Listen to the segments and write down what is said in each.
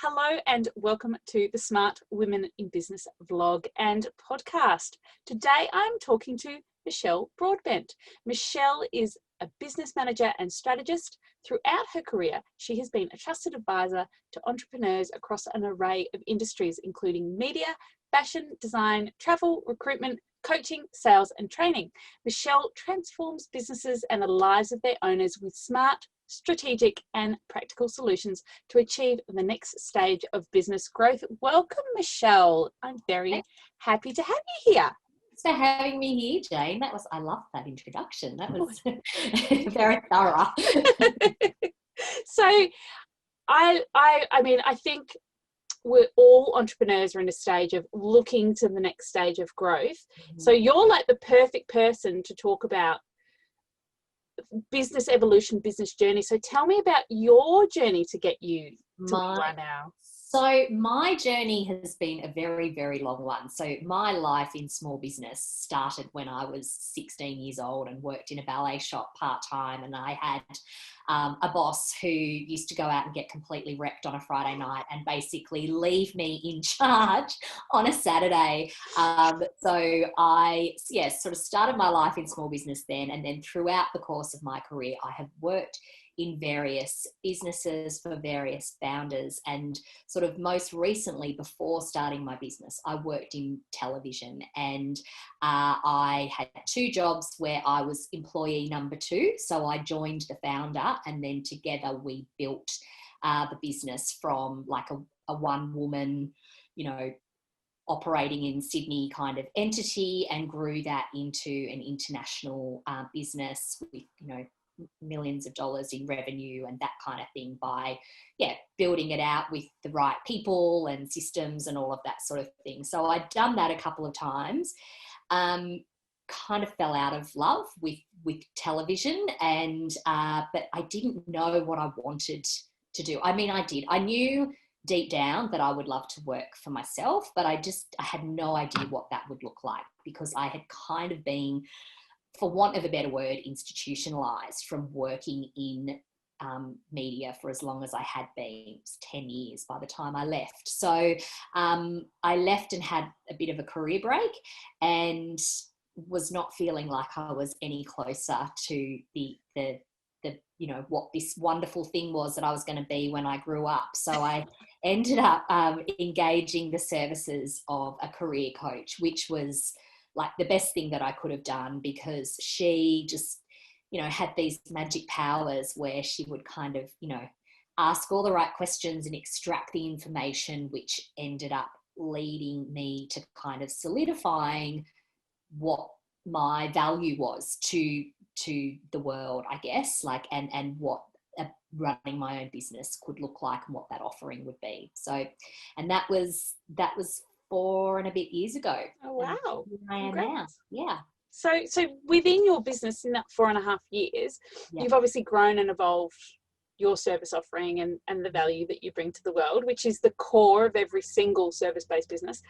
Hello and welcome to the Smart Women in Business vlog and podcast. Today I'm talking to Michelle Broadbent. Michelle is a business manager and strategist. Throughout her career, she has been a trusted advisor to entrepreneurs across an array of industries, including media, fashion, design, travel, recruitment, coaching, sales, and training. Michelle transforms businesses and the lives of their owners with smart, strategic, and practical solutions to achieve the next stage of business growth. Welcome, Michelle. I'm very happy to have you here. Thanks for having me here, Jane. I loved that introduction. That was very thorough. So I think we're all entrepreneurs are in a stage of looking to the next stage of growth. Mm-hmm. So you're like the perfect person to talk about business evolution, business journey. So tell me about your journey to get you to where you are now. So my journey has been a very, very long one. So my life in small business started when I was 16 years old and worked in a ballet shop part-time. And I had a boss who used to go out and get completely wrecked on a Friday night and basically leave me in charge on a Saturday. So I sort of started my life in small business then. And then throughout the course of my career, I have worked in various businesses for various founders, and sort of most recently, before starting my business, I worked in television, and I had 2 jobs where I was employee number 2. So I joined the founder, and then together we built the business from like a one-woman, operating in Sydney kind of entity, and grew that into an international business with, millions of dollars in revenue and that kind of thing by building it out with the right people and systems and all of that sort of thing. So I'd done that a couple of times, kind of fell out of love with television, and but I didn't know what I wanted to do. I mean, I knew deep down that I would love to work for myself, but I had no idea what that would look like, because I had kind of been, for want of a better word, institutionalized from working in media for as long as I had been. It was 10 years by the time I left. So I left and had a bit of a career break, and was not feeling like I was any closer to the what this wonderful thing was that I was going to be when I grew up. So I ended up engaging the services of a career coach, which was like the best thing that I could have done, because she just, had these magic powers where she would kind of, ask all the right questions and extract the information, which ended up leading me to kind of solidifying what my value was to the world, I guess, like, and what running my own business could look like and what that offering would be. So, and that was 4 and a bit years ago. Oh, wow. I am now. Yeah. So within your business in that 4.5 years, you've obviously grown and evolved your service offering and the value that you bring to the world, which is the core of every single service-based business.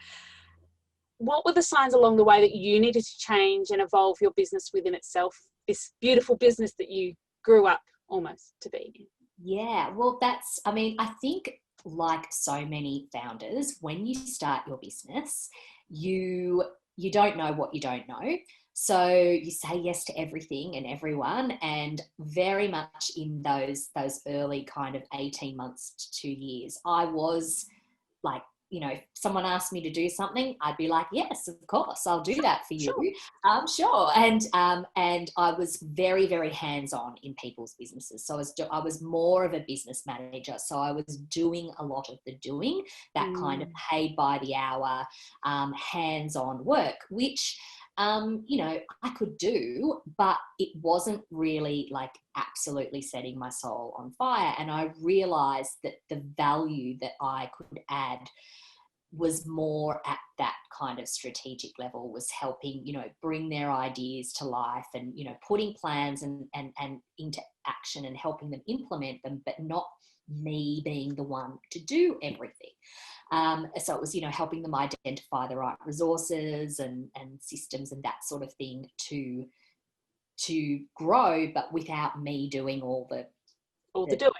What were the signs along the way that you needed to change and evolve your business within itself, this beautiful business that you grew up almost to be? Yeah, well, I think, like so many founders, when you start your business, you don't know what you don't know. So you say yes to everything and everyone, and very much in those early kind of 18 months to 2 years, I was like, if someone asked me to do something, I'd be like, yes, of course, I'll do that for you. Sure. And I was very, very hands-on in people's businesses. So I was more of a business manager. So I was doing a lot of the doing, that kind of paid by the hour, hands-on work, which, I could do, but it wasn't really like absolutely setting my soul on fire. And I realized that the value that I could add was more at that kind of strategic level, was helping, bring their ideas to life and, putting plans and into action and helping them implement them, but not me being the one to do everything. So it was, helping them identify the right resources and systems and that sort of thing to grow, but without me doing all the doing.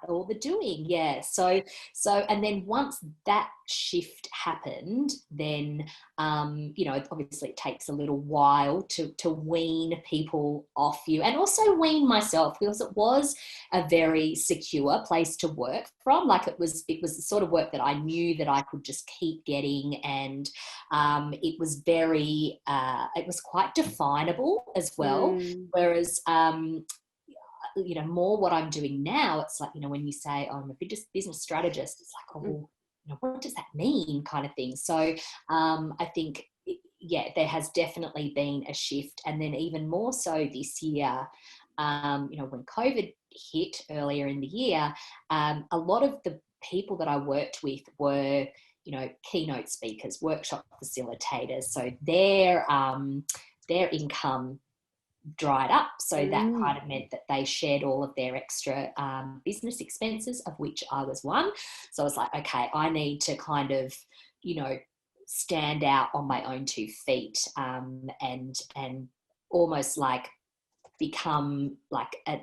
all the doing. Yeah. So, and then once that shift happened, then, obviously it takes a little while to wean people off you, and also wean myself, because it was a very secure place to work from. Like it was the sort of work that I knew that I could just keep getting. And it was it was quite definable as well. Whereas, more what I'm doing now, it's like, when you say, oh, I'm a business strategist, it's like, oh, well, what does that mean, kind of thing. So I think, there has definitely been a shift. And then even more so this year, when COVID hit earlier in the year, a lot of the people that I worked with were, keynote speakers, workshop facilitators. So their income dried up. So that kind of meant that they shared all of their extra business expenses, of which I was one. So I was like, okay, I need to kind of, stand out on my own 2 feet, and almost like become like I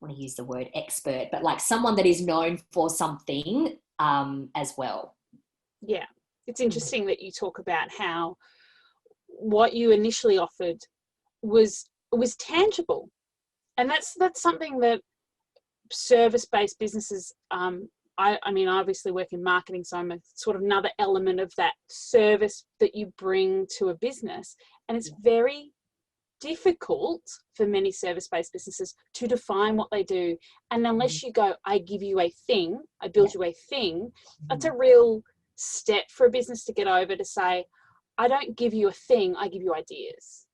want to use the word expert, but like someone that is known for something as well. Yeah. It's interesting that you talk about how what you initially offered was tangible, and that's something that service-based businesses, I mean, I obviously work in marketing, so I'm a sort of another element of that service that you bring to a business. And it's very difficult for many service-based businesses to define what they do. And unless you go, I give you a thing, I build you a thing, that's a real step for a business to get over, to say, I don't give you a thing, I give you ideas.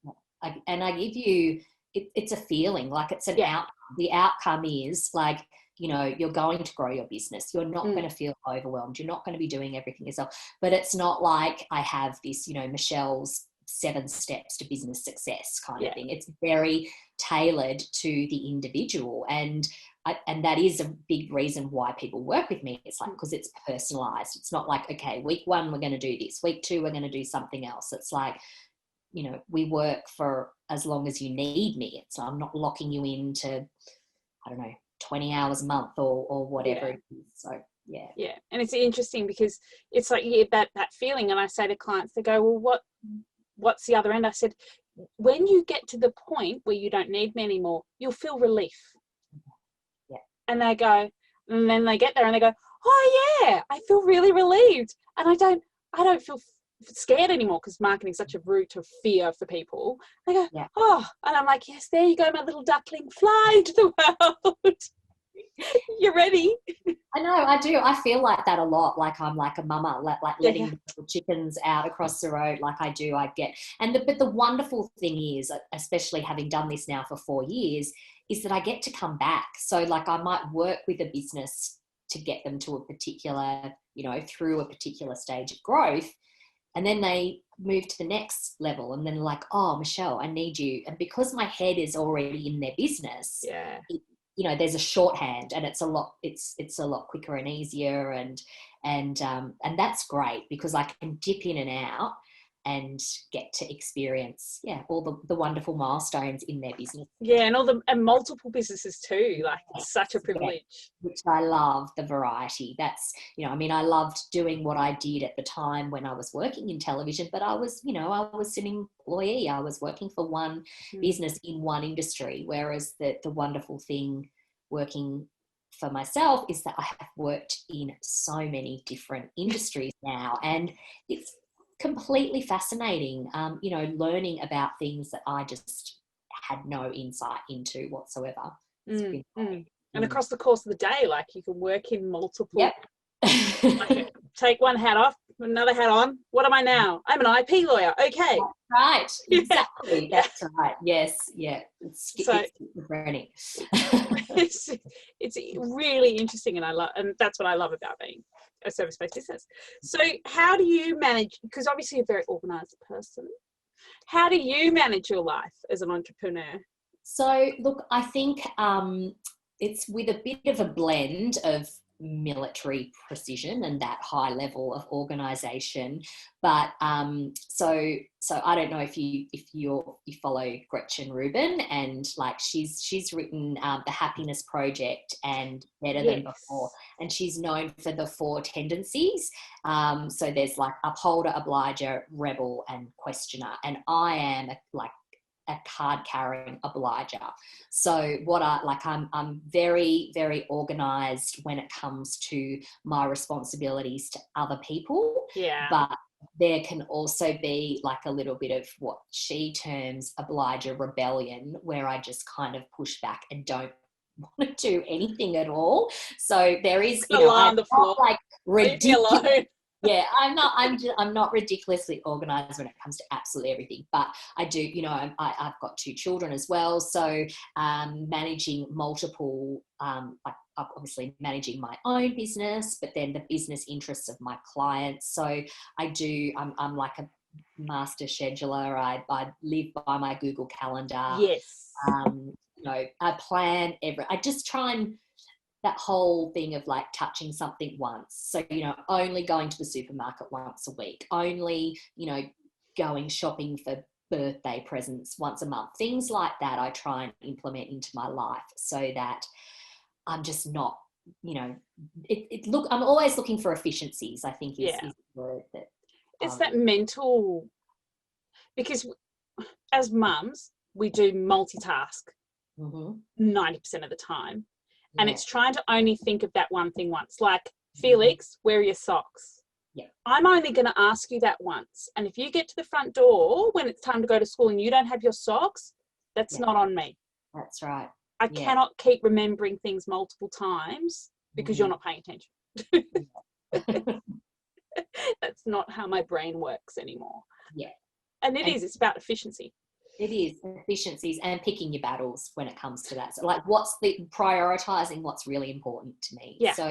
And I give you, it's a feeling, like it's an outcome. The outcome is like, you're going to grow your business. You're not going to feel overwhelmed. You're not going to be doing everything yourself. But it's not like I have this, Michelle's 7 steps to business success kind of thing. It's very tailored to the individual. And that is a big reason why people work with me. It's like, because it's personalized. It's not like, okay, week 1, we're going to do this. Week 2, we're going to do something else. It's like, we work for as long as you need me. It's, I'm not locking you into, I don't know, 20 hours a month or whatever it is. So, yeah. And it's interesting because it's like, that feeling. And I say to clients, they go, well, what's the other end? I said, when you get to the point where you don't need me anymore, you'll feel relief. Yeah. And they go, and then they get there and they go, oh yeah, I feel really relieved. And I don't feel scared anymore, because marketing is such a root of fear for people. They go, oh, and I'm like, yes, there you go, my little duckling, fly into the world. You're ready. I know, I do. I feel like that a lot. Like I'm like a mama, like letting the little chickens out across the road. Like I do, but the wonderful thing is, especially having done this now for 4 years, is that I get to come back. So like I might work with a business to get them to a particular, through a particular stage of growth. And then they move to the next level, and then like, oh, Michelle, I need you. And because my head is already in their business, there's a shorthand, and it's a lot quicker and easier, and that's great, because I can dip in and out and get to experience all the wonderful milestones in their business. And multiple businesses too. Like, it's such a privilege. Which I love, the variety. That's, I loved doing what I did at the time when I was working in television, but I was an employee. I was working for one business in one industry, whereas the wonderful thing working for myself is that I have worked in so many different industries now, and it's completely fascinating, learning about things that I just had no insight into whatsoever. And across the course of the day, like, you can work in multiple. Yep. Take one hat off, another hat on. What am I now? I'm an IP lawyer. Okay. That's right. Exactly. That's right. Yes. Yeah. It's schizophrenic. It's really interesting, and that's what I love about being a service-based business. So how do you manage, because obviously you're a very organized person, how do you manage your life as an entrepreneur? So look, I think it's with a bit of a blend of military precision and that high level of organization. But so I don't know if you follow Gretchen Rubin, and like she's written The Happiness Project and Better Than Before, and she's known for the four tendencies. So there's like upholder, obliger, rebel, and questioner, and I am a card carrying obliger. So I'm very, very organized when it comes to my responsibilities to other people. Yeah. But there can also be like a little bit of what she terms obliger rebellion, where I just kind of push back and don't want to do anything at all. So there is, I'm not like ridiculous. Yeah, I'm not ridiculously organised when it comes to absolutely everything, but I do, I've got 2 children as well, so managing multiple, obviously managing my own business, but then the business interests of my clients. So I'm like a master scheduler. I live by my Google Calendar. Yes. I plan I just try and that whole thing of like touching something once. So, only going to the supermarket once a week, only, going shopping for birthday presents once a month, things like that I try and implement into my life so that I'm just not, I'm always looking for efficiencies, I think is the word that. It's that mental, because as mums, we do multitask 90% of the time. And it's trying to only think of that one thing once. Like, Felix, where are your socks? Yeah. I'm only going to ask you that once. And if you get to the front door when it's time to go to school and you don't have your socks, that's not on me. That's right. I cannot keep remembering things multiple times because you're not paying attention. That's not how my brain works anymore. Yeah. And it's about efficiency. It is efficiencies and picking your battles when it comes to that. So like prioritizing what's really important to me. Yeah. So,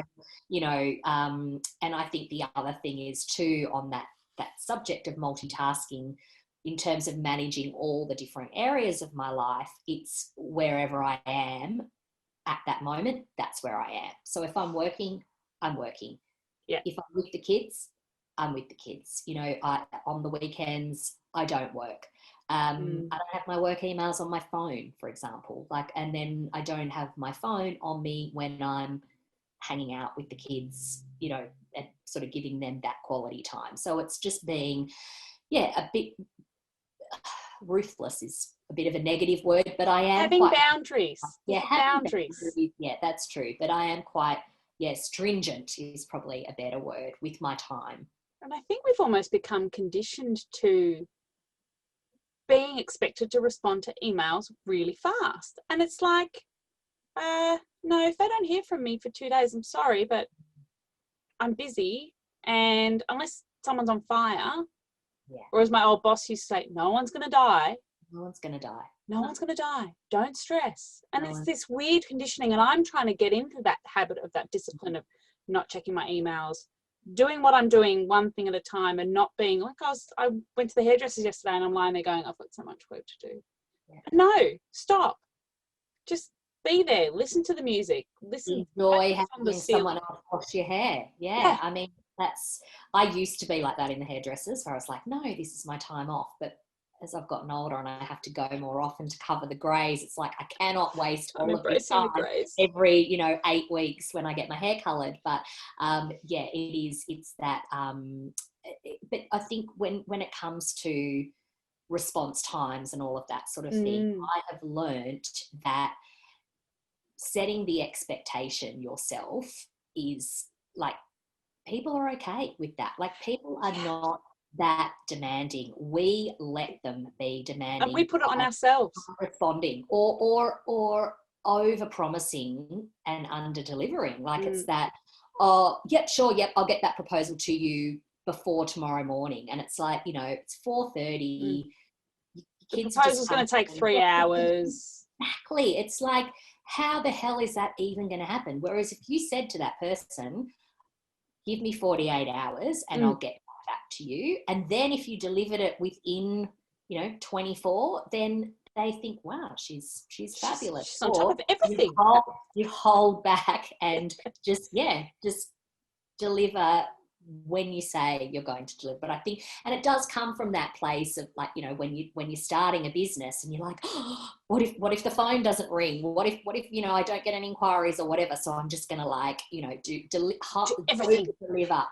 and I think the other thing is too, on that subject of multitasking, in terms of managing all the different areas of my life, it's wherever I am at that moment, that's where I am. So if I'm working, I'm working. Yeah. If I'm with the kids, I'm with the kids. On the weekends, I don't work. I don't have my work emails on my phone, for example, and then I don't have my phone on me when I'm hanging out with the kids, and sort of giving them that quality time. So it's just being, a bit ruthless is a bit of a negative word, but I am having boundaries. Boundaries. Yeah, that's true. But I am quite, stringent is probably a better word with my time. And I think we've almost become conditioned to being expected to respond to emails really fast. And it's like, no, if they don't hear from me for 2 days, I'm sorry, but I'm busy. And unless someone's on fire, or as my old boss used to say, no one's going to die. No one's going to die. No one's going to die. Don't stress. And it's this weird conditioning. And I'm trying to get into that habit of that discipline of not checking my emails, doing what I'm doing one thing at a time, and not being like, I went to the hairdressers yesterday and I'm lying there going, I've got so much work to do. Yeah. No, stop. Just be there. Listen to the music. Enjoy having someone else wash your hair. Yeah. I mean, I used to be like that in the hairdressers where I was like, no, this is my time off. But as I've gotten older and I have to go more often to cover the greys, it's like I cannot waste all of this time every 8 weeks when I get my hair coloured. But it's that but I think when it comes to response times and all of that sort of thing, I have learned that setting the expectation yourself is like, people are okay with that. Like, people are not that demanding. We let them be demanding, and we put it on ourselves, responding or over promising and under delivering. Like it's that, I'll get that proposal to you before tomorrow morning, and it's like, it's 4:30. The proposal's going to take 3 hours. Exactly. It's like, how the hell is that even going to happen? Whereas if you said to that person, give me 48 hours and I'll get back to you. And then if you delivered it within, 24, then they think, wow, she's fabulous. She's on top Or of everything. you hold back and just deliver when you say you're going to deliver. But I think, and it does come from that place of like, when you're starting a business and you're like, oh, what if the phone doesn't ring? What if I don't get any inquiries or whatever? So I'm just going to do everything,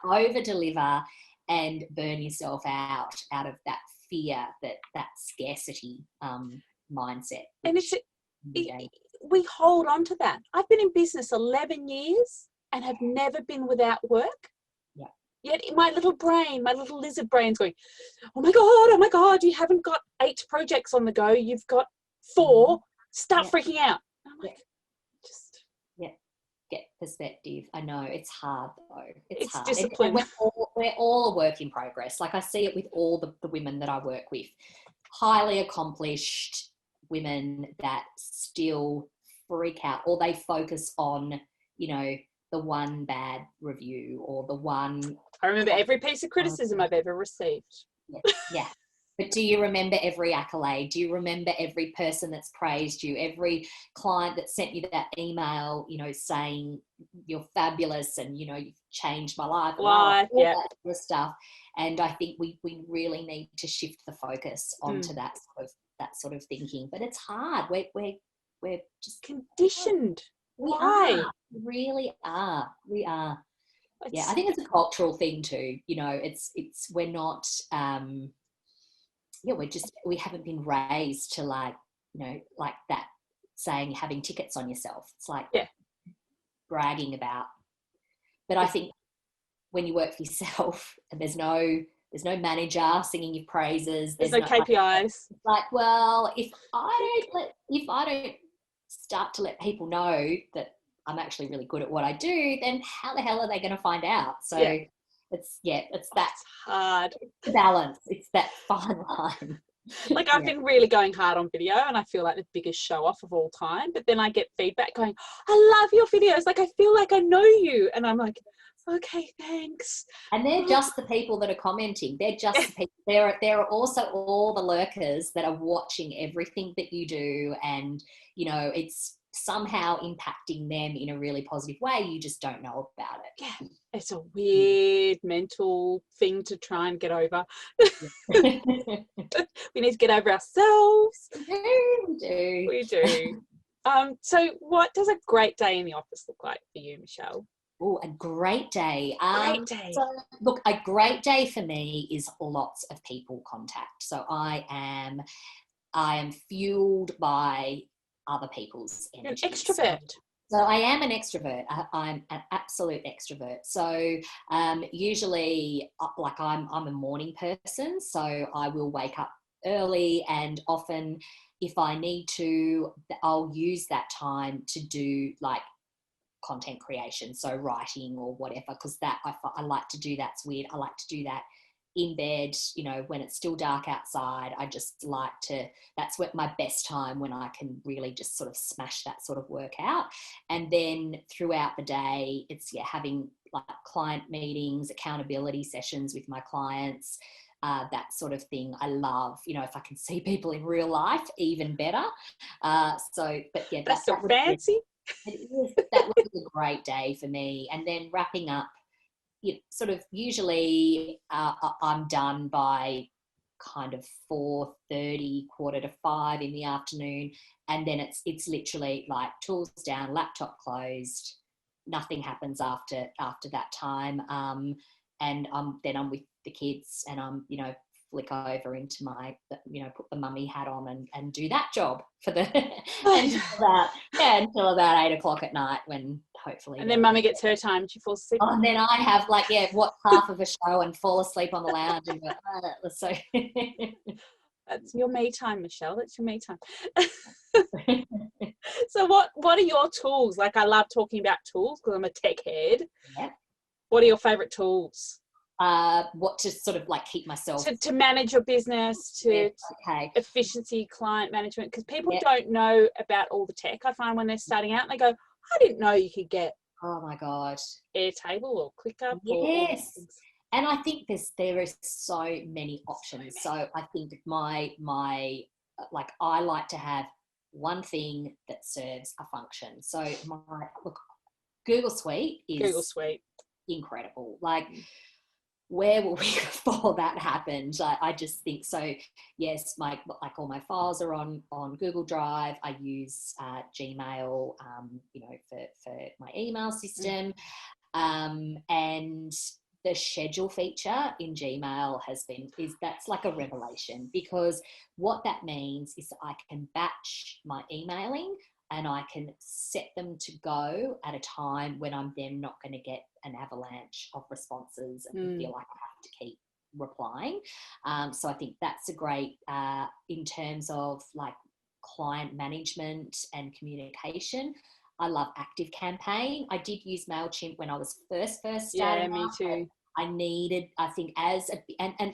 over deliver and burn yourself out of that fear, that scarcity mindset. And we hold on to that. I've been in business 11 years and have never been without work. Yeah. Yet my little lizard brain's going, oh my God, you haven't got 8 projects on the go. You've got 4. Start freaking out. I'm like, get perspective. I know it's hard though. It's hard. discipline. And we're all a work in progress. Like I see it with all the women that I work with, highly accomplished women that still freak out, or they focus on, the one bad review or the one. I remember every piece of criticism I've ever received. Yeah. But do you remember every accolade? Do you remember every person that's praised you? Every client that sent you that email, saying you're fabulous and, you've changed my life. All that sort of stuff. And I think we really need to shift the focus onto that sort of thinking. But it's hard. We're just conditioned. Why? We really are. We are. Yeah, I think it's a cultural thing too. It's we're not. We haven't been raised to like that saying, having tickets on yourself. It's like bragging about. But I think when you work for yourself and there's no manager singing your praises, there's no KPIs. Well, if I don't start to let people know that I'm actually really good at what I do, then how the hell are they going to find out? So it's that hard balance. It's that fine line. Like I've been really going hard on video and I feel like the biggest show off of all time, but then I get feedback going, I love your videos, like I feel like I know you, and I'm like, okay, thanks. And they're just the people that are commenting. They're just the people. There are also all the lurkers that are watching everything that you do, and it's somehow impacting them in a really positive way. You just don't know about it. Yeah, it's a weird mental thing to try and get over. We need to get over ourselves. We do. So what does a great day in the office look like for you, Michelle? Oh, a great day. Great day. So, look, a great day for me is lots of people contact. So I am fueled by other people's energy. You're an extrovert. So I am an extrovert. I'm an absolute extrovert. So usually, like I'm a morning person. So I will wake up early, and often, if I need to, I'll use that time to do like content creation, so writing or whatever, because that I like to do. That's weird. I like to do that in bed, when it's still dark outside. I just like to, that's what my best time, when I can really just sort of smash that sort of work out. And then throughout the day, it's having like client meetings, accountability sessions with my clients, that sort of thing. I love, if I can see people in real life, even better. That's so fancy. That was a great day for me. And then wrapping up, sort of usually I'm done by kind of 4:30, 4:45 in the afternoon, and then it's literally like tools down, laptop closed, nothing happens after that time, and I'm with the kids, and I'm flick over into my put the mummy hat on and do that job for the until about 8 o'clock at night, when hopefully. And then mummy gets her time, she falls asleep. Oh, and then I have watch half of a show and fall asleep on the lounge. And so that's your me time, Michelle. That's your me time. So what are your tools? Like, I love talking about tools because I'm a tech head. Yep. What are your favorite tools? What to sort of like keep myself to manage your business, to efficiency, client management, because people don't know about all the tech. I find when they're starting out and they go, I didn't know you could get, oh my god, Airtable or ClickUp. Yes. And I think there is so many options. So I think my like I like to have one thing that serves a function. So look, Google Suite Google is Suite. incredible. Like, where will we before that happened? I just think so. Yes, like all my files are on Google Drive. I use Gmail, for my email system, and the schedule feature in Gmail that's like a revelation, because what that means is that I can batch my emailing and I can set them to go at a time when I'm then not going to get an avalanche of responses and feel like I have to keep replying. So I think that's a great, in terms of like client management and communication. I love Active Campaign. I did use MailChimp when I was first starting. Yeah, me too. I think and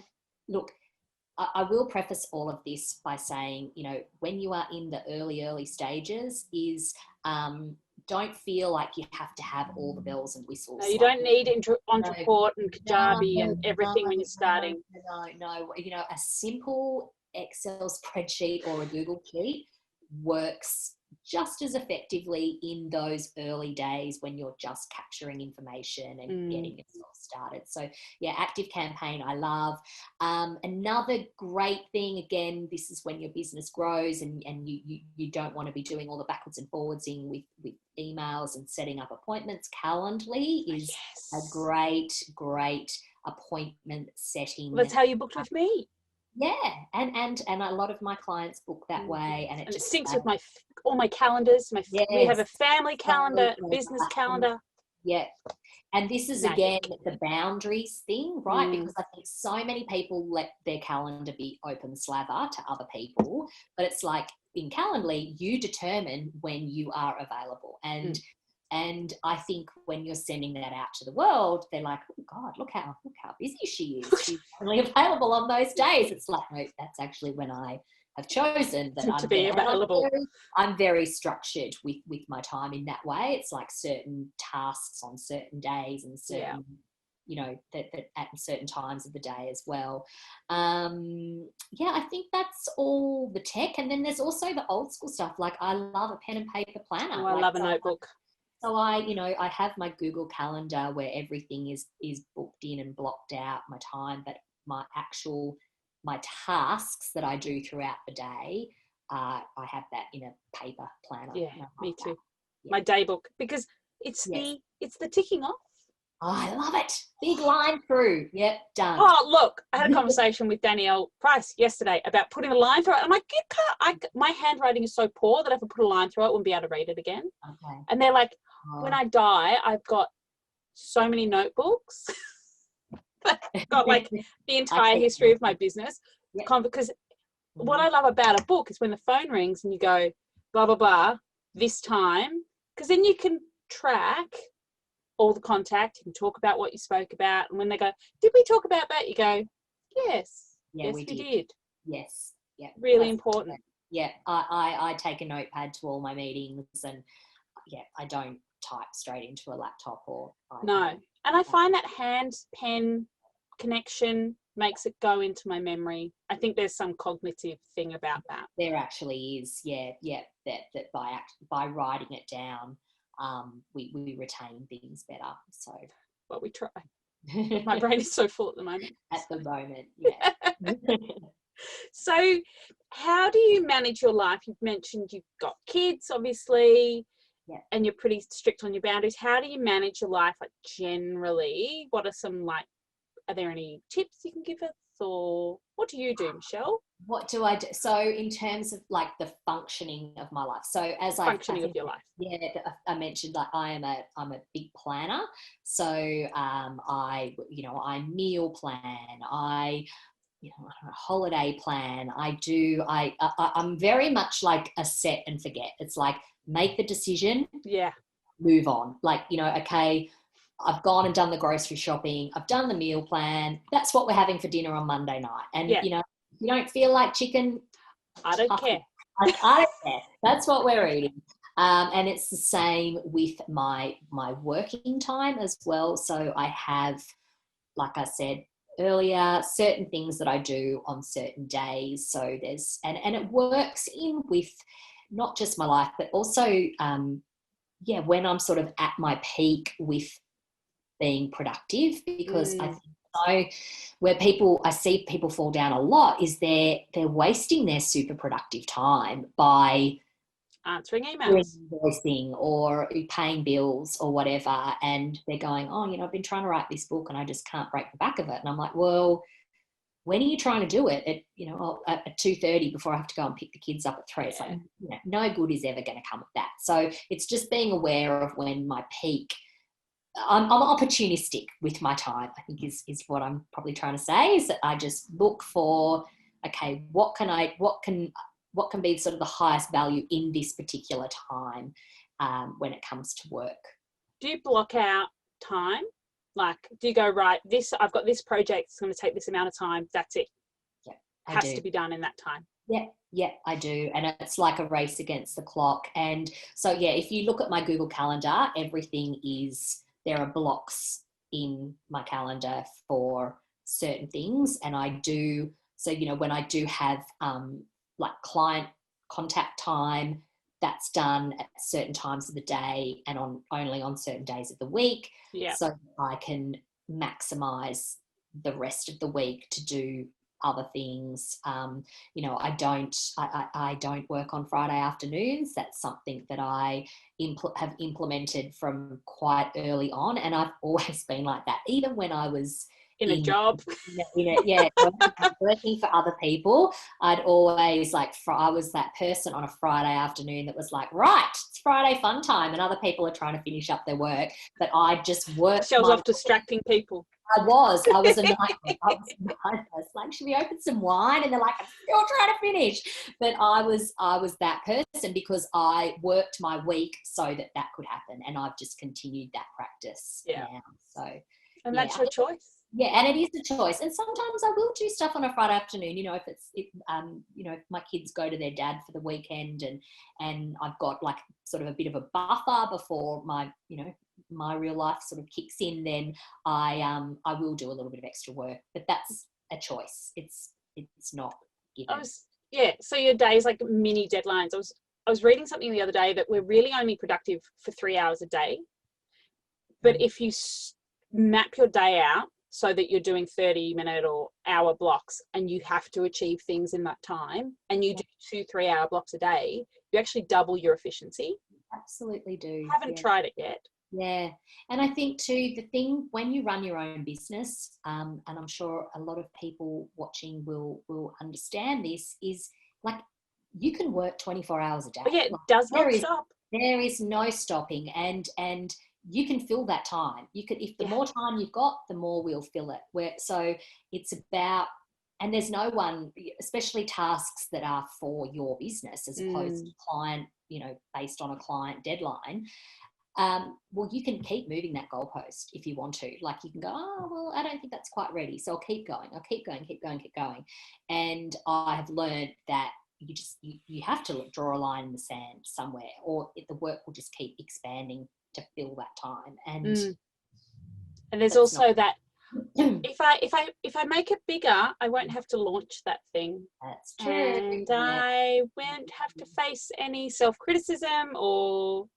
look, I will preface all of this by saying, when you are in the early stages don't feel like you have to have all the bells and whistles. No, you don't need Entreport and Kajabi and everything when you're starting. No. A simple Excel spreadsheet or a Google Sheet works just as effectively in those early days when you're just capturing information and getting yourself started. So yeah, Active Campaign I love. Another great thing, again, this is when your business grows and you don't want to be doing all the backwards and forwardsing with emails and setting up appointments. Calendly is a great appointment setting. Well, that's how you booked with me. Yeah, and a lot of my clients book that way, and it just syncs with all my calendars. We have a family calendar, business calendar. Yeah, and this is again the boundaries thing, right? Because I think so many people let their calendar be open slather to other people, but it's like in Calendly, you determine when you are available, and I think when you're sending that out to the world, they're like, oh God, look how busy she is. She's only available on those days. It's like, no, that's actually when I have chosen that to be available. I'm very structured with my time in that way. It's like certain tasks on certain days and certain, that at certain times of the day as well. I think that's all the tech. And then there's also the old school stuff. Like I love a pen and paper planner. Oh, I love a notebook. So I have my Google Calendar where everything is booked in and blocked out, my time, but my tasks that I do throughout the day, I have that in a paper planner. Yeah, me too. Yeah. My day book, because it's the ticking off. Oh, I love it. Big line through. Yep, done. Oh, look, I had a conversation with Danielle Price yesterday about putting a line through it. I'm like, my handwriting is so poor that if I put a line through it, I wouldn't be able to read it again. Okay. And they're like, when I die, I've got so many notebooks. I've got like the entire history of my business. Yep. Because what I love about a book is when the phone rings and you go, blah, blah, blah, this time, because then you can track all the contact, you can talk about what you spoke about, and when they go, did we talk about that? You go, yes, we did. Yes, yeah, really important. Yeah, I take a notepad to all my meetings, and I don't type straight into a laptop or no. And I find that hand pen connection makes it go into my memory. I think there's some cognitive thing about that. There actually is, that by writing it down, we retain things better. So, well, we try. My brain is so full at the moment. At the moment, yeah. So, how do you manage your life? You've mentioned you've got kids, obviously, and you're pretty strict on your boundaries. How do you manage your life, like generally? What are some are there any tips you can give us, or what do you do, Michelle? What do I do? So in terms of like the functioning of my life. So as functioning of your life. Yeah, I mentioned like I'm a big planner. So I meal plan. I holiday plan. I'm very much like a set and forget. It's like make the decision. Yeah. Move on. Like, okay, I've gone and done the grocery shopping. I've done the meal plan. That's what we're having for dinner on Monday night. And, if you don't feel like chicken, I don't care. I don't care. That's what we're eating. And it's the same with my working time as well. So I have, like I said earlier, certain things that I do on certain days. So there's, and it works in with not just my life, but also, when I'm sort of at my peak with being productive, because I think where I see people fall down a lot is they're wasting their super productive time by answering emails, invoicing or paying bills or whatever, and they're going, oh, I've been trying to write this book and I just can't break the back of it. And I'm like, well, when are you trying to do it? At 2:30 before I have to go and pick the kids up at 3. It's like, no good is ever going to come of that. So it's just being aware of when my peak. I'm opportunistic with my time, I think is what I'm probably trying to say, is that I just look for, okay, what can be sort of the highest value in this particular time when it comes to work. Do you block out time? Like, do you go, right, I've got this project, it's going to take this amount of time, that's it? Yeah, has to be done in that time. Yeah, I do. And it's like a race against the clock. And so, if you look at my Google Calendar, there are blocks in my calendar for certain things. And I do, so, when I do have like client contact time, that's done at certain times of the day and only on certain days of the week. Yeah. So I can maximize the rest of the week to do other things. I don't work on Friday afternoons. That's something that I have implemented from quite early on, and I've always been like that, even when I was in a job, working for other people. I'd always I was that person on a Friday afternoon that was like, right, it's Friday fun time, and other people are trying to finish up their work, but I just worked. Michelle's off distracting people. I was a nightmare. Like, should we open some wine? And they're like, I'm still trying to finish. But I was that person because I worked my week so that could happen, and I've just continued that practice now. So, and that's your choice. Yeah, and it is a choice. And sometimes I will do stuff on a Friday afternoon. If my kids go to their dad for the weekend, and I've got like sort of a bit of a buffer before my real life sort of kicks in, then I will do a little bit of extra work. But that's a choice. It's not given. So your days like mini deadlines. I was reading something the other day that we're really only productive for 3 hours a day. But if you map your day out so that you're doing 30-minute or hour blocks, and you have to achieve things in that time, and you do 2 3-hour blocks a day, you actually double your efficiency. Absolutely do. Haven't tried it yet. Yeah. And I think too, the thing when you run your own business, and I'm sure a lot of people watching will understand this, is like you can work 24 hours a day. But it does not stop. There is no stopping, and you can fill that time. You could, if the more time you've got, the more we'll fill it. So it's about, and there's no one, especially tasks that are for your business as opposed to client, based on a client deadline. Well, you can keep moving that goalpost if you want to. Like you can go, oh, well, I don't think that's quite ready, so I'll keep going. And I have learned that you have to draw a line in the sand somewhere, or the work will just keep expanding to fill that time. And there's also that if I make it bigger, I won't have to launch that thing. That's true. And I won't have to face any self-criticism or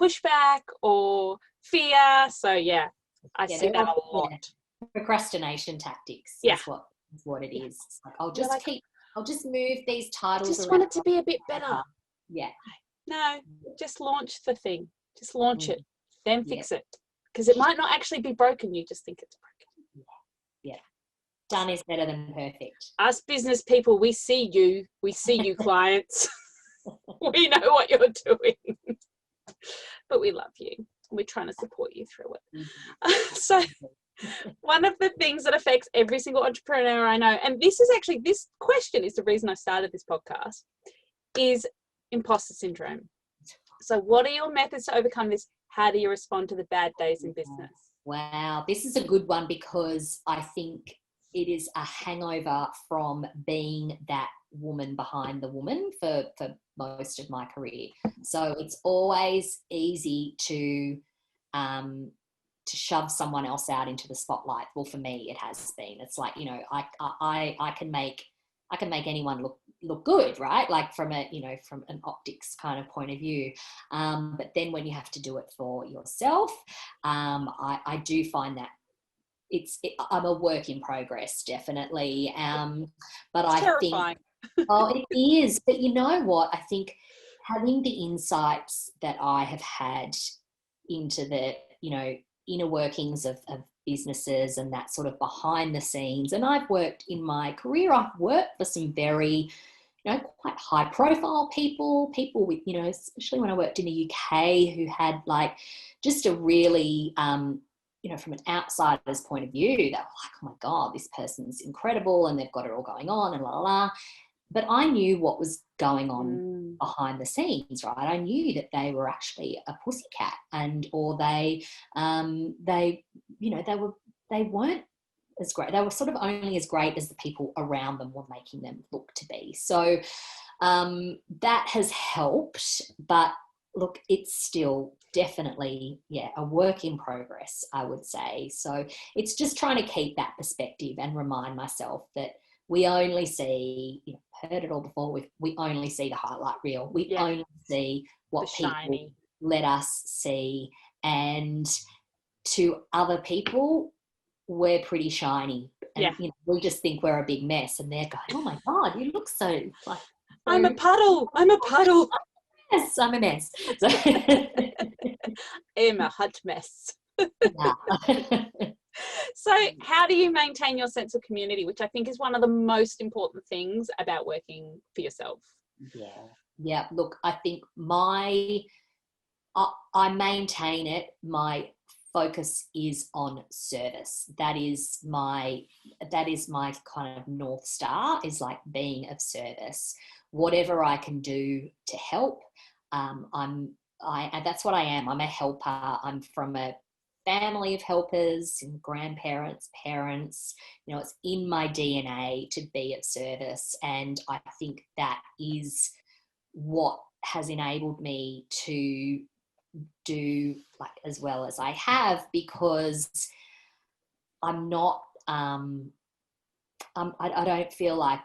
pushback or fear. So I see that a lot. Procrastination tactics is what it is. It's like, I'll just move these titles. I just want it to be a bit better. Yeah. No, just launch the thing. Just launch it, then fix it. Because it might not actually be broken. You just think it's broken. Yeah. Done is better than perfect. Us business people, we see you. We see you, clients. We know what you're doing. But we love you. We're trying to support you through it. So one of the things that affects every single entrepreneur I know, and this question is the reason I started this podcast, is imposter syndrome. So what are your methods to overcome this? How do you respond to the bad days in business? Wow, this is a good one, because I think it is a hangover from being that woman behind the woman for most of my career. So it's always easy to to shove someone else out into the spotlight. Well, for me, it has been. It's like, you know, I can make anyone look good, right? Like from an optics kind of point of view. But then when you have to do it for yourself, I do find that I'm a work in progress, definitely. But It's I terrifying. think, oh, it is. But you know what? I think having the insights that I have had into the, you know, inner workings of businesses and that sort of behind the scenes. And I've worked in my career, I've worked for some very, you know, quite high profile people with, you know, especially when I worked in the UK, who had like just a really, you know, from an outsider's point of view, they were like, oh my God, this person's incredible and they've got it all going on and la la la. But I knew what was going on behind the scenes, right? I knew that they were actually a pussycat, or they you know, they weren't as great. They were sort of only as great as the people around them were making them look to be. So that has helped, but look, it's still definitely, a work in progress, I would say. So it's just trying to keep that perspective and remind myself that we only see, you know, heard it all before, we only see the highlight reel. We only see what people let us see. And to other people, we're pretty shiny. And you know, we just think we're a big mess. And they're going, oh my God, you look so like... I'm a puddle. Yes, I'm a mess. So, I'm a hot mess. yeah. So how do you maintain your sense of community, which I think is one of the most important things about working for yourself? Yeah. Look, I think I maintain it. My focus is on service. That is my kind of North Star, is like being of service. Whatever I can do to help, and that's what I am. I'm a helper. I'm from a family of helpers and grandparents, parents. You know, it's in my DNA to be of service. And I think that is what has enabled me to do like as well as I have, because I'm not, I don't feel like,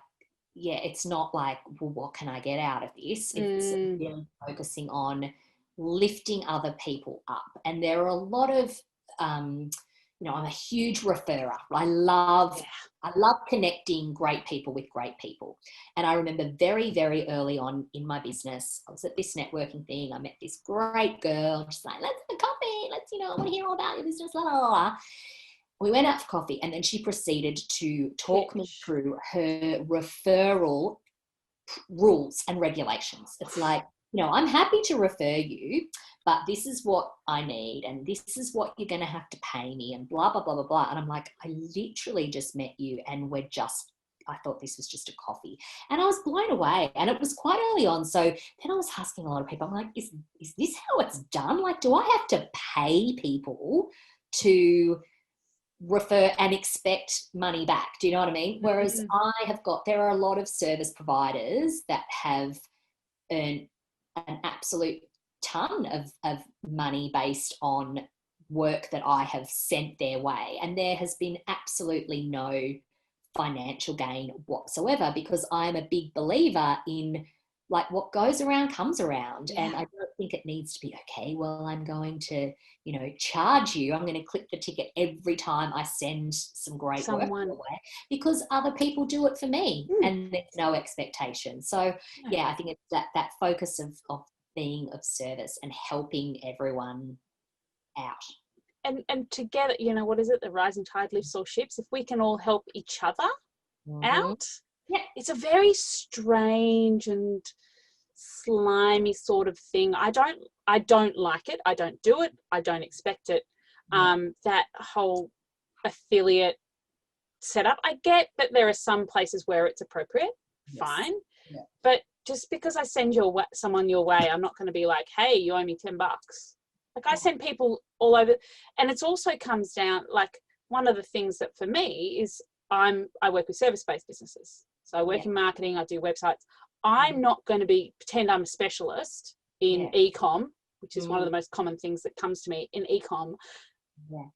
it's not like, well, what can I get out of this? It's really focusing on lifting other people up. And there are a lot of, you know, I'm a huge referrer. I love connecting great people with great people. And I remember very, very early on in my business, I was at this networking thing. I met this great girl. She's like, let's have a coffee. Let's, you know, I want to hear all about your business, la, la, la, la. We went out for coffee, and then she proceeded to talk me through her referral rules and regulations. It's like, you know, I'm happy to refer you, but this is what I need, and this is what you're going to have to pay me, and blah, blah, blah, blah, blah. And I'm like, I literally just met you, and I thought this was just a coffee. And I was blown away, and it was quite early on. So then I was asking a lot of people, I'm like, is this how it's done? Like, do I have to pay people to refer and expect money back? Do you know what I mean? Whereas there are a lot of service providers that have earned an absolute ton of money based on work that I have sent their way. And there has been absolutely no financial gain whatsoever, because I'm a big believer in, like, what goes around comes around. And I don't think it needs to be, okay, well, I'm going to, you know, charge you. I'm going to clip the ticket every time I send some great work away, because other people do it for me and there's no expectation. So I think it's that focus of being of service and helping everyone out. And together, you know, what is it? The rising tide lifts all ships. If we can all help each other out, it's a very strange and slimy sort of thing. I don't like it. I don't do it. I don't expect it. That whole affiliate setup, I get that there are some places where it's appropriate, fine. But just because I send someone your way, I'm not going to be like, hey, you owe me $10. Like, I send people all over. And it also comes down, like, one of the things that for me is I work with service-based businesses. So I work in marketing, I do websites. I'm not going to pretend I'm a specialist in e-com, which is one of the most common things that comes to me in e-com.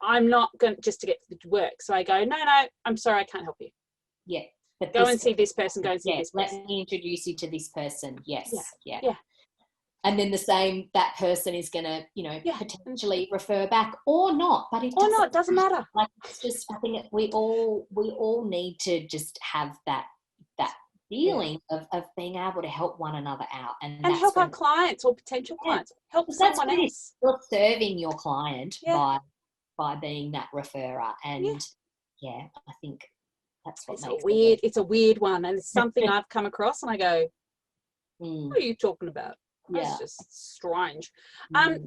I'm not going just to get to work. So I go, no, I'm sorry, I can't help you. Yeah. But go and see this person, go and see this person. Let me introduce you to this person. Yes. Yeah. And then that person is going to, potentially refer back or not. But it doesn't matter. Like, it's just, I think we all need to just have that feeling of being able to help one another out. And help our clients or potential clients. Help someone else. You're serving your client by being that referrer. And I think that's what it's a weird one, and it's something I've come across and I go, what are you talking about? That's just strange.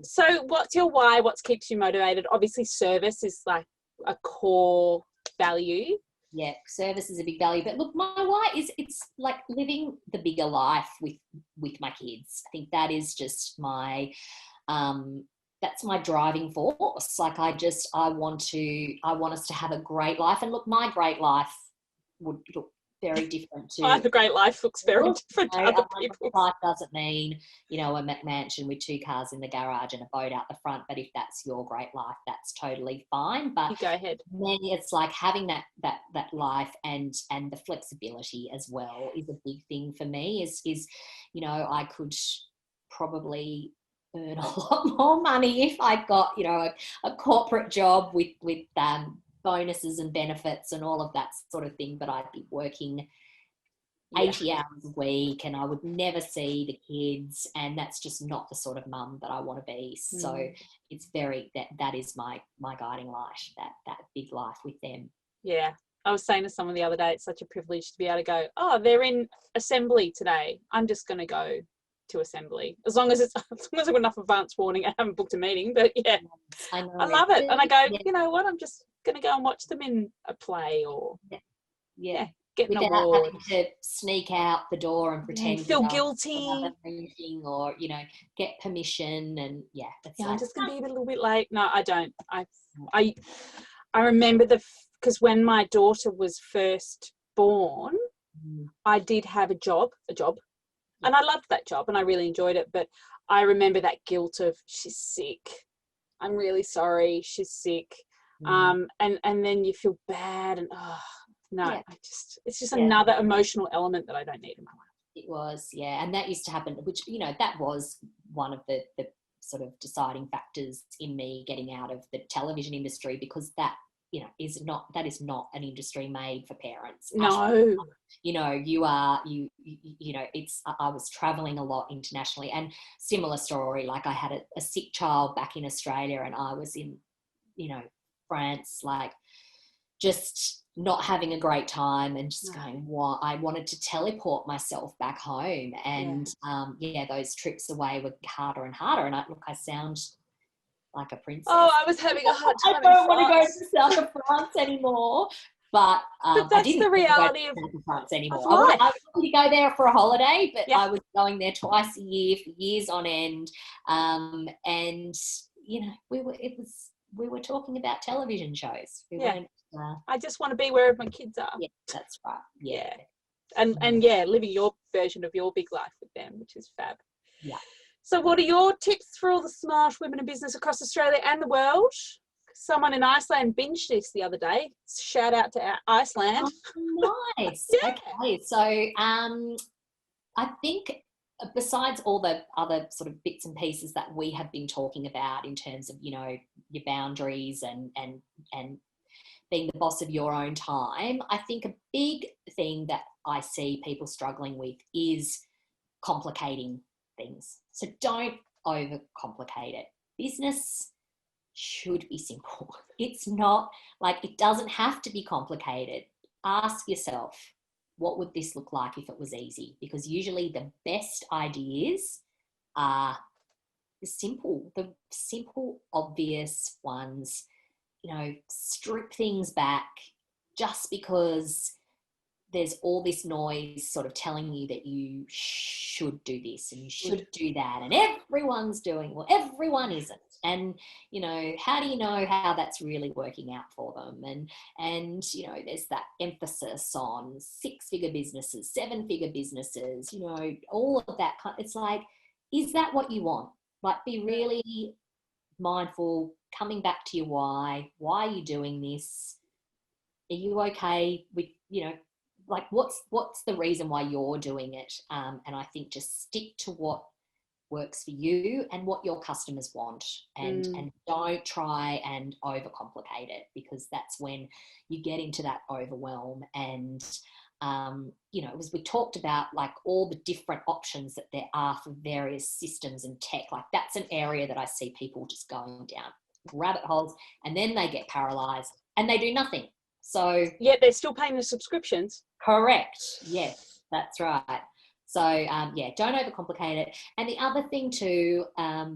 So what's your why? What keeps you motivated? Obviously service is like a core value. Yeah, service is a big value. But look, my why is, it's like living the bigger life with my kids. I think that is just my that's my driving force. Like I want us to have a great life. And look, my great life would look very different to the great life looks very different to other people's. Life doesn't mean, a McMansion with 2 cars in the garage and a boat out the front. But if that's your great life, that's totally fine. But you go ahead. Then it's like having that life and the flexibility as well is a big thing for me. Is I could probably earn a lot more money if I got a corporate job with bonuses and benefits and all of that sort of thing, but I'd be working 80 hours a week and I would never see the kids, and that's just not the sort of mum that I want to be. So it's very that is my guiding light, that big life with them. Yeah, I was saying to someone the other day, it's such a privilege to be able to go, oh, they're in assembly today, I'm just going to go to assembly, as long as I've got enough advance warning. I haven't booked a meeting, but I love it. And I go, you know what, I'm just going to go and watch them in a play or get an award. Having to sneak out the door and pretend feel guilty meeting, or get permission. And I'm just going to be a little bit late. No, I don't. I remember because when my daughter was first born, I did have a job. And I loved that job and I really enjoyed it. But I remember that guilt of, she's sick. I'm really sorry. She's sick. And then you feel bad and, it's just another emotional element that I don't need in my life. It was, and that used to happen, which, that was one of the sort of deciding factors in me getting out of the television industry, because that, is not an industry made for parents. No. I was traveling a lot internationally, and similar story, like I had a sick child back in Australia and I was in, France, like just not having a great time and just going, I wanted to teleport myself back home. And those trips away were harder and harder. And I sound like a princess. Oh, I was having a hard time. I don't want to go to the south of France anymore. But that's the reality of France anymore. life. I wanted to go there for a holiday, but I was going there twice a year for years on end. We were talking about television shows. I just want to be wherever my kids are. Yeah, that's right. Yeah. And living your version of your big life with them, which is fab. Yeah. So what are your tips for all the smart women in business across Australia and the world? Someone in Iceland binged this the other day. Shout out to Iceland. Oh, nice. Okay. So I think besides all the other sort of bits and pieces that we have been talking about in terms of, your boundaries and being the boss of your own time, I think a big thing that I see people struggling with is complicating things. So don't overcomplicate it. Business should be simple. It's not like, it doesn't have to be complicated. Ask yourself, what would this look like if it was easy? Because usually the best ideas are the simple, obvious ones. Strip things back just because there's all this noise sort of telling you that you should do this and you should do that, and everyone's doing, well, everyone isn't. And, how do you know how that's really working out for them? And there's that emphasis on 6-figure businesses, 7-figure businesses, all of that. It's like, is that what you want? Like, be really mindful, coming back to your why are you doing this? Are you okay with, you know, like what's the reason why you're doing it? And I think just stick to what works for you and what your customers want, and don't try and overcomplicate it, because that's when you get into that overwhelm. And you know, as we talked about, like all the different options that there are for various systems and tech, like that's an area that I see people just going down rabbit holes, and then they get paralyzed and they do nothing. So yeah, they're still paying the subscriptions. correct. Yes, that's right. So yeah, don't overcomplicate it. And the other thing too,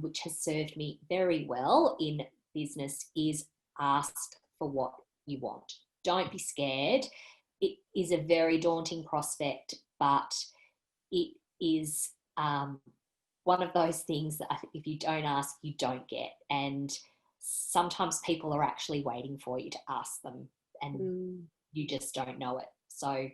which has served me very well in business, is ask for what you want. Don't be scared. It is a very daunting prospect, but it is one of those things that I think if you don't ask, you don't get. And sometimes people are actually waiting for you to ask them, and you just don't know it. So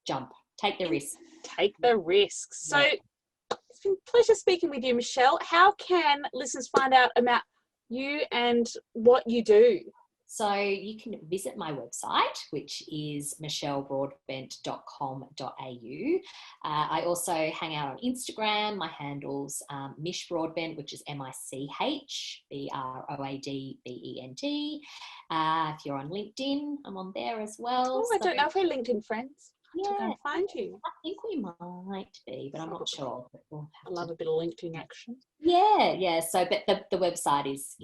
jump, take the risk. Take the risks. So it's been a pleasure speaking with you, Michelle. How can listeners find out about you and what you do? So you can visit my website, which is michellebroadbent.com.au. I also hang out on Instagram. My handle's Mish Broadbent, which is MICHBROADBENT. If you're on LinkedIn, I'm on there as well. Oh, I don't know if we're LinkedIn friends. Yeah, to go and find you. I think we might be, but I'm not sure. But we'll I love a bit of LinkedIn action. Yeah. So, but the website is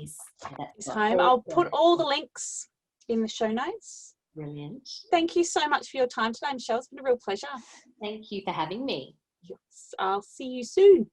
home. I'll put all the links in the show notes. Brilliant. Thank you so much for your time today, Michelle. It's been a real pleasure. Thank you for having me. Yes, I'll see you soon.